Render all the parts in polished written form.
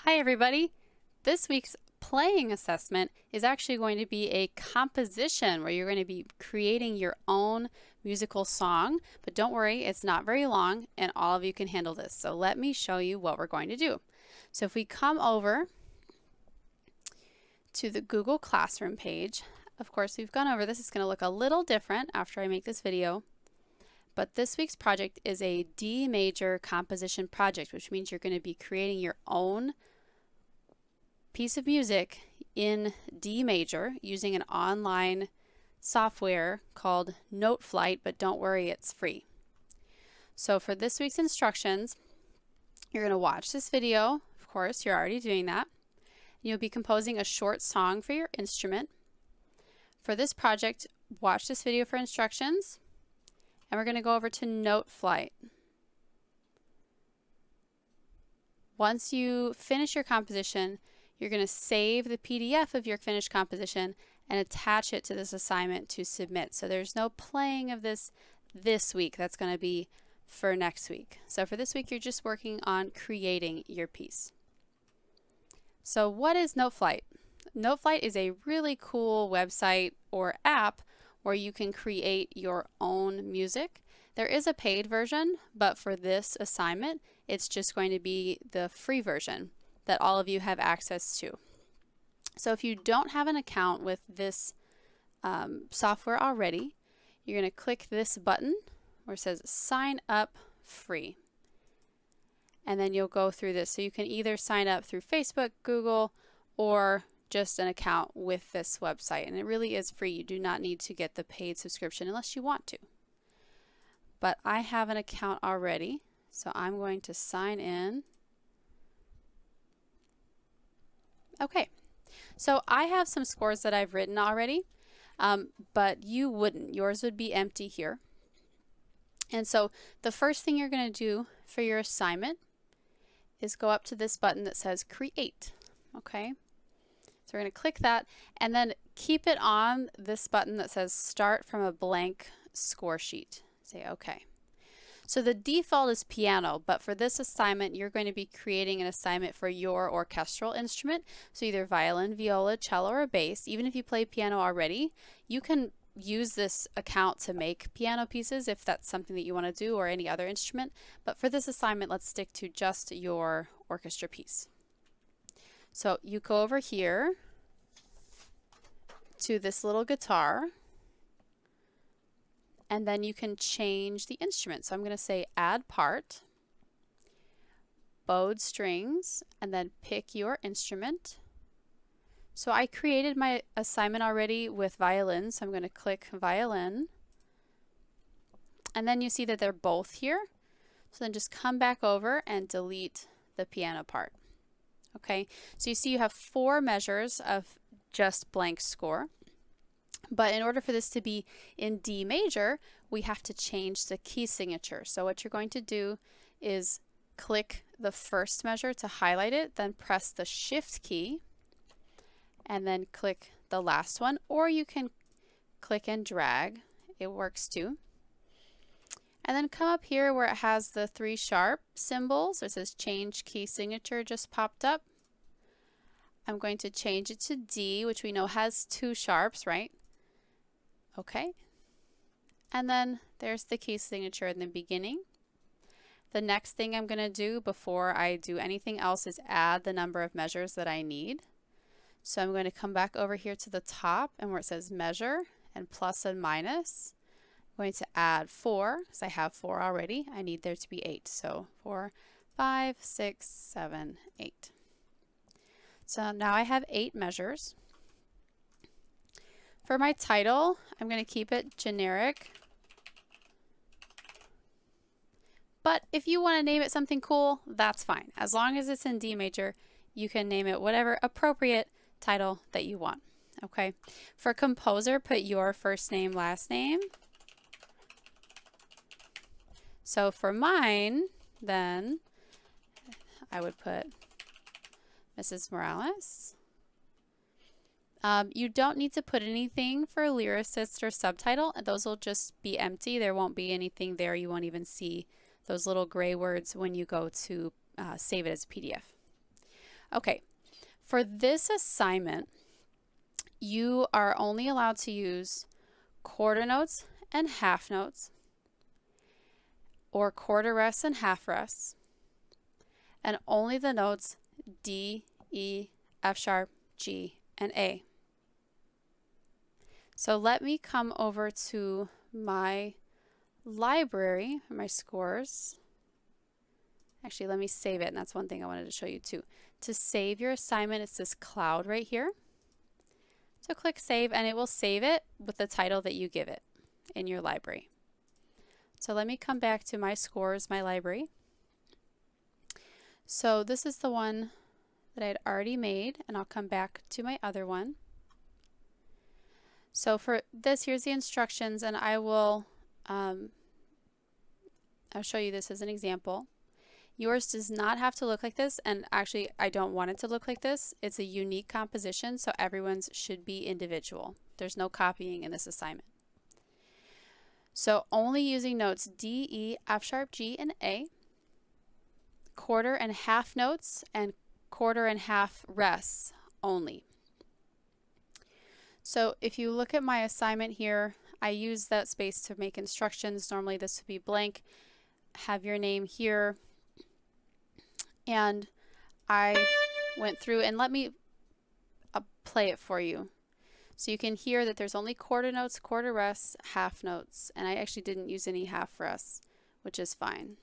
Hi everybody! This week's playing assessment is actually going to be a composition where you're going to be creating your own musical song, but don't worry, it's not very long and all of you can handle this. So let me show you what we're going to do. So if we come over to the Google Classroom page, of course we've gone over this, it's going to look a little different after I make this video. But this week's project is a D major composition project, which means you're going to be creating your own piece of music in D major using an online software called Noteflight, but don't worry, it's free. So for this week's instructions, you're going to watch this video. Of course, you're already doing that. You'll be composing a short song for your instrument. For this project, watch this video for instructions, and we're going to go over to Noteflight. Once you finish your composition, you're going to save the PDF of your finished composition and attach it to this assignment to submit. So there's no playing of this week. That's going to be for next week. So for this week, you're just working on creating your piece. So what is Noteflight? Noteflight is a really cool website or app where you can create your own music. There is a paid version, but for this assignment, it's just going to be the free version that all of you have access to. So if you don't have an account with this software already, you're going to click this button where it says sign up free. And then you'll go through this. So you can either sign up through Facebook, Google, or just an account with this website. And it really is free. You do not need to get the paid subscription unless you want to. But I have an account already, so I'm going to sign in. Okay, so I have some scores that I've written already, but you wouldn't. Yours would be empty here. And so the first thing you're going to do for your assignment is go up to this button that says Create. Okay, so we're going to click that and then keep it on this button that says Start from a blank score sheet. Say OK. So the default is piano, but for this assignment, you're going to be creating an assignment for your orchestral instrument. So either violin, viola, cello, or bass. Even if you play piano already, you can use this account to make piano pieces if that's something that you want to do, or any other instrument. But for this assignment, let's stick to just your orchestra piece. So you go over here to this little guitar, and then you can change the instrument. So I'm going to say add part, bowed strings, and then pick your instrument. So I created my assignment already with violin, so I'm going to click violin. And then you see that they're both here. So then just come back over and delete the piano part. Okay, so you see you have 4 measures of just blank score. But in order for this to be in D major, we have to change the key signature. So what you're going to do is click the first measure to highlight it, then press the Shift key, and then click the last one, or you can click and drag. It works too. And then come up here where it has the 3 sharp symbols. It says Change Key Signature just popped up. I'm going to change it to D, which we know has 2 sharps, right? Okay, and then there's the key signature in the beginning. The next thing I'm going to do before I do anything else is add the number of measures that I need. So I'm going to come back over here to the top and where it says measure and plus and minus, I'm going to add 4 because I have 4 already. I need there to be 8. So 4, 5, 6, 7, 8. So now I have 8 measures. For my title, I'm going to keep it generic. But if you want to name it something cool, that's fine. As long as it's in D major, you can name it whatever appropriate title that you want. Okay. For composer, put your first name, last name. So for mine, then I would put Mrs. Morales. You don't need to put anything for lyricist or subtitle. Those will just be empty. There won't be anything there. You won't even see those little gray words when you go to save it as a PDF. Okay, for this assignment, you are only allowed to use quarter notes and half notes, or quarter rests and half rests, and only the notes D, E, F sharp, G, and A. So let me come over to my library, my scores. Actually, let me save it, and that's one thing I wanted to show you too. To save your assignment, it's this cloud right here. So click save, and it will save it with the title that you give it in your library. So let me come back to my scores, my library. So this is the one that I had already made, and I'll come back to my other one. So for this, here's the instructions, and I'll show you this as an example. Yours does not have to look like this, and actually I don't want it to look like this. It's a unique composition, so everyone's should be individual. There's no copying in this assignment. So only using notes D, E, F sharp, G, and A, quarter and half notes, and quarter and half rests only. So if you look at my assignment here, I use that space to make instructions. Normally this would be blank. Have your name here. And I went through, and let me play it for you. So you can hear that there's only quarter notes, quarter rests, half notes. And I actually didn't use any half rests, which is fine.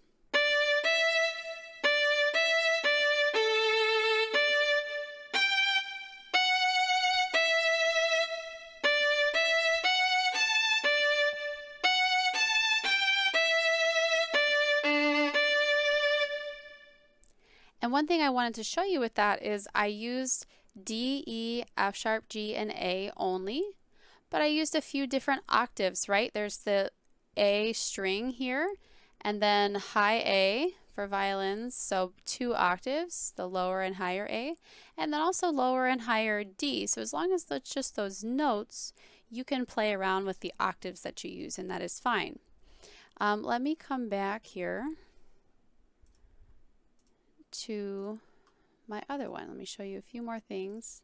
And one thing I wanted to show you with that is I used D, E, F sharp, G, and A only, but I used a few different octaves, right? There's the A string here, and then high A for violins, so 2 octaves, the lower and higher A, and then also lower and higher D. So as long as it's just those notes, you can play around with the octaves that you use, and that is fine. Let me come back here to my other one. Let me show you a few more things.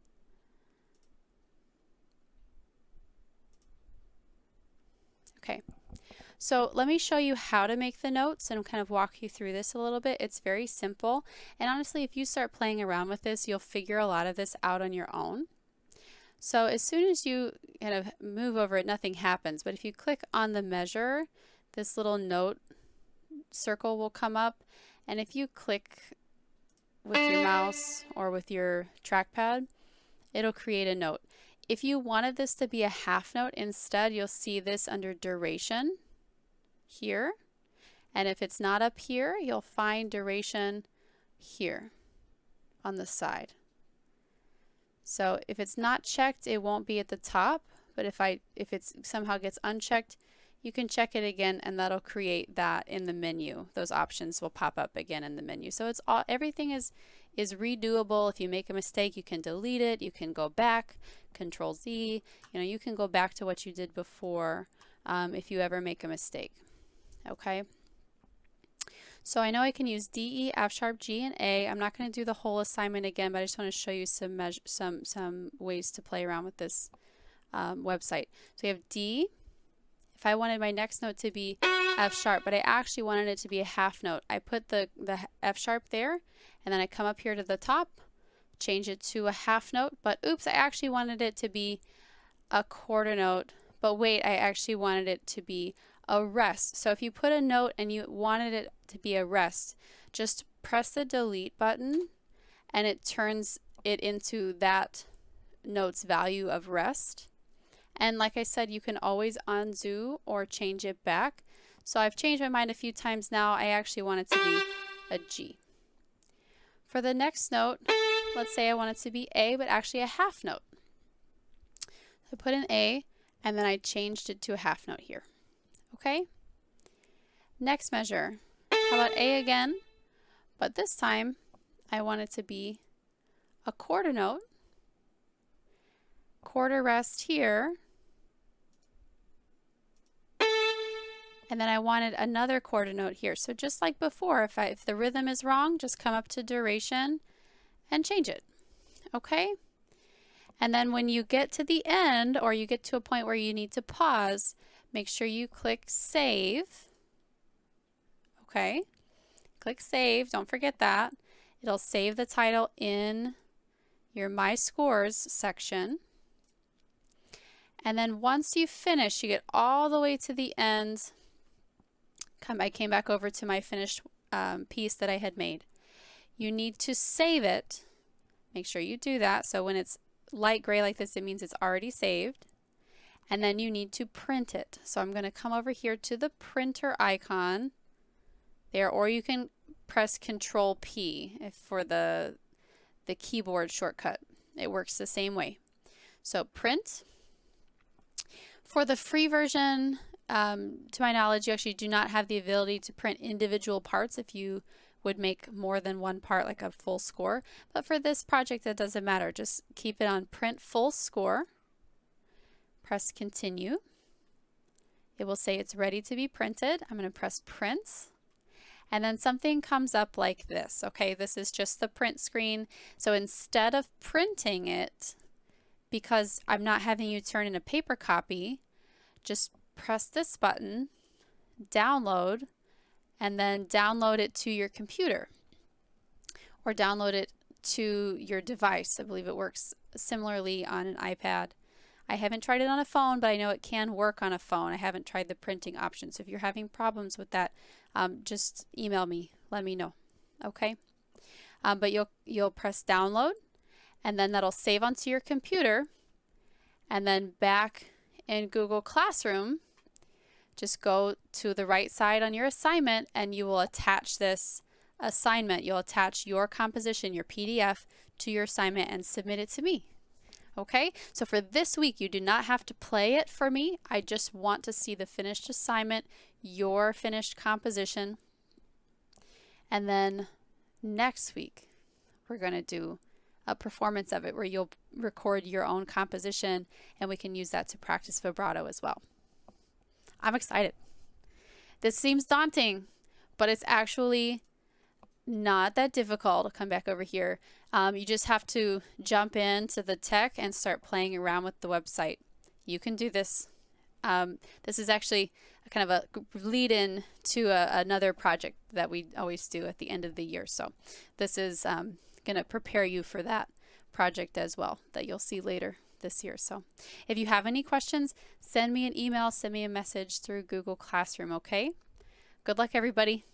Okay, so let me show you how to make the notes and kind of walk you through this a little bit. It's very simple, and honestly, if you start playing around with this, you'll figure a lot of this out on your own. So as soon as you kind of move over it, nothing happens, but if you click on the measure, this little note circle will come up, and if you click with your mouse or with your trackpad, it'll create a note. If you wanted this to be a half note instead, you'll see this under duration here, and if it's not up here, you'll find duration here on the side. So if it's not checked, it won't be at the top, but if it somehow gets unchecked, you can check it again, and that'll create that in the menu. Those options will pop up again in the menu. So it's all, everything is redoable. If you make a mistake, you can delete it. You can go back, Control Z. You can go back to what you did before if you ever make a mistake. Okay. So I know I can use D, E, F sharp, G, and A. I'm not going to do the whole assignment again, but I just want to show you some ways to play around with this website. So we have D. If I wanted my next note to be F sharp, but I actually wanted it to be a half note, I put the F sharp there, and then I come up here to the top, change it to a half note, but oops, I actually wanted it to be a quarter note, but wait, I actually wanted it to be a rest. So if you put a note and you wanted it to be a rest, just press the delete button, and it turns it into that note's value of rest. And like I said, you can always undo or change it back. So I've changed my mind a few times now. I actually want it to be a G. For the next note, let's say I want it to be A, but actually a half note. I put an A, and then I changed it to a half note here. Okay? Next measure. How about A again? But this time, I want it to be a quarter note. Quarter rest here. And then I wanted another quarter note here. So just like before, if the rhythm is wrong, just come up to duration and change it. Okay? And then when you get to the end, or you get to a point where you need to pause, make sure you click save. Okay? Click save, don't forget that. It'll save the title in your My Scores section. And then once you finish, you get all the way to the end. I came back over to my finished piece that I had made. You need to save it. Make sure you do that. So when it's light gray like this, it means it's already saved. And then you need to print it. So I'm going to come over here to the printer icon there, or you can press Control P for the keyboard shortcut. It works the same way. So print. For the free version, to my knowledge, you actually do not have the ability to print individual parts if you would make more than one part, like a full score. But for this project, that doesn't matter. Just keep it on print full score. Press continue. It will say it's ready to be printed. I'm going to press print. And then something comes up like this. Okay, this is just the print screen. So instead of printing it, because I'm not having you turn in a paper copy, just press this button, download, and then download it to your computer or download it to your device. I believe it works similarly on an iPad. I haven't tried it on a phone, but I know it can work on a phone. I haven't tried the printing option. So if you're having problems with that, just email me, let me know. Okay? But you'll press download, and then that'll save onto your computer. And then back in Google Classroom, just go to the right side on your assignment and you will attach this assignment. You'll attach your composition, your PDF, to your assignment and submit it to me. Okay, so for this week, you do not have to play it for me. I just want to see the finished assignment, your finished composition. And then next week, we're going to do a performance of it where you'll record your own composition and we can use that to practice vibrato as well. I'm excited. This seems daunting, but it's actually not that difficult. I'll come back over here. You just have to jump into the tech and start playing around with the website. You can do this. This is actually kind of a lead-in to another project that we always do at the end of the year. So this is going to prepare you for that project as well that you'll see later this year. So if you have any questions, send me an email, send me a message through Google Classroom, okay? Good luck, everybody.